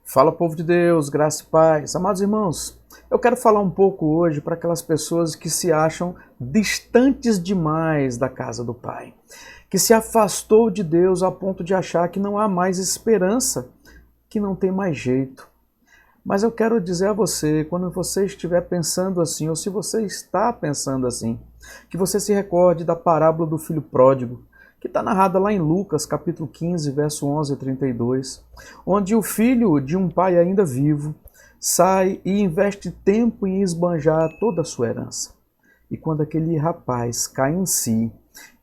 Fala, povo de Deus, graça e paz. Amados irmãos, eu quero falar um pouco hoje para aquelas pessoas que se acham distantes demais da casa do Pai, que se afastou de Deus a ponto de achar que não há mais esperança, que não tem mais jeito. Mas eu quero dizer a você, quando você estiver pensando assim, ou se você está pensando assim, que você se recorde da parábola do filho pródigo, que está narrada lá em Lucas, capítulo 15, verso 11 a 32, onde o filho de um pai ainda vivo sai e investe tempo em esbanjar toda a sua herança. E quando aquele rapaz cai em si,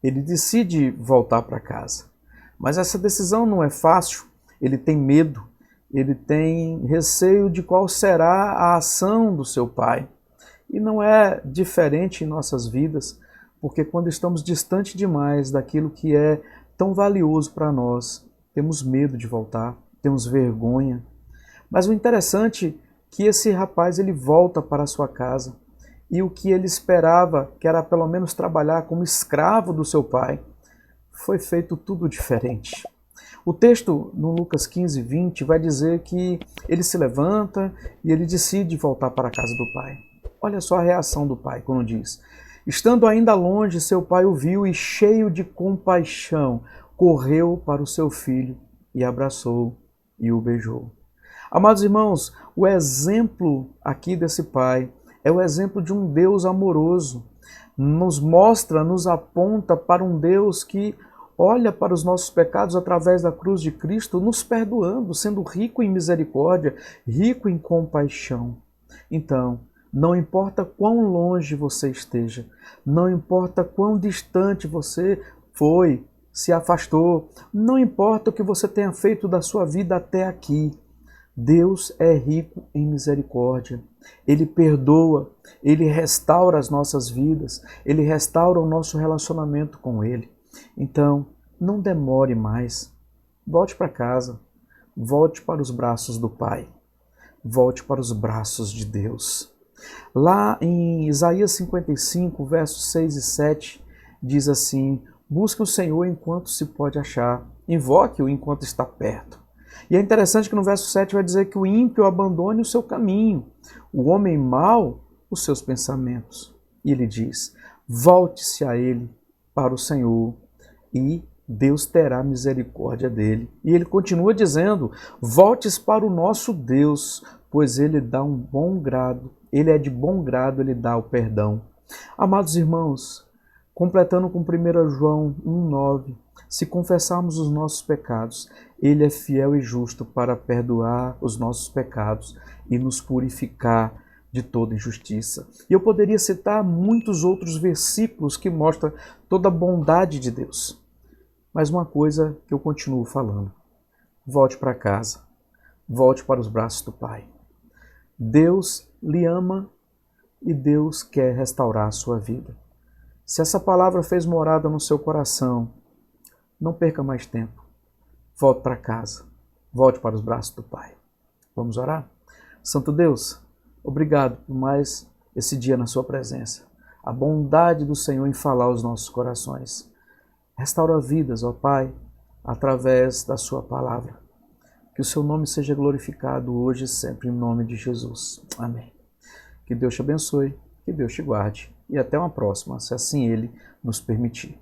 ele decide voltar para casa. Mas essa decisão não é fácil, ele tem medo, ele tem receio de qual será a ação do seu pai. E não é diferente em nossas vidas, porque quando estamos distante demais daquilo que é tão valioso para nós, temos medo de voltar, temos vergonha. Mas o interessante é que esse rapaz ele volta para a sua casa e o que ele esperava, que era pelo menos trabalhar como escravo do seu pai, foi feito tudo diferente. O texto no Lucas 15, 20 vai dizer que ele se levanta e ele decide voltar para a casa do pai. Olha só a reação do pai quando diz: estando ainda longe, seu pai o viu e, cheio de compaixão, correu para o seu filho e abraçou e o beijou. Amados irmãos, o exemplo aqui desse pai é o exemplo de um Deus amoroso. Nos mostra, nos aponta para um Deus que olha para os nossos pecados através da cruz de Cristo, nos perdoando, sendo rico em misericórdia, rico em compaixão. Então, não importa quão longe você esteja, não importa quão distante você foi, se afastou, não importa o que você tenha feito da sua vida até aqui, Deus é rico em misericórdia. Ele perdoa, Ele restaura as nossas vidas, Ele restaura o nosso relacionamento com Ele. Então, não demore mais. Volte para casa, volte para os braços do Pai, volte para os braços de Deus. Lá em Isaías 55, versos 6 e 7, diz assim: busque o Senhor enquanto se pode achar, invoque-o enquanto está perto. E é interessante que no verso 7 vai dizer que o ímpio abandone o seu caminho, o homem mau os seus pensamentos. E ele diz: volte-se a ele, para o Senhor, e Deus terá misericórdia dele. E ele continua dizendo: volte-se para o nosso Deus, pois ele dá um bom grado, ele é de bom grado, ele dá o perdão. Amados irmãos, completando com 1 João 1,9, se confessarmos os nossos pecados, Ele é fiel e justo para perdoar os nossos pecados e nos purificar de toda injustiça. E eu poderia citar muitos outros versículos que mostram toda a bondade de Deus. Mas uma coisa que eu continuo falando: volte para casa, volte para os braços do Pai. Deus lhe ama e Deus quer restaurar a sua vida. Se essa palavra fez morada no seu coração, não perca mais tempo. Volte para casa. Volte para os braços do Pai. Vamos orar? Santo Deus, obrigado por mais esse dia na sua presença. A bondade do Senhor em falar aos nossos corações. Restaura vidas, ó Pai, através da sua palavra. Que o seu nome seja glorificado hoje e sempre, em nome de Jesus. Amém. Que Deus te abençoe, que Deus te guarde e até uma próxima, se assim Ele nos permitir.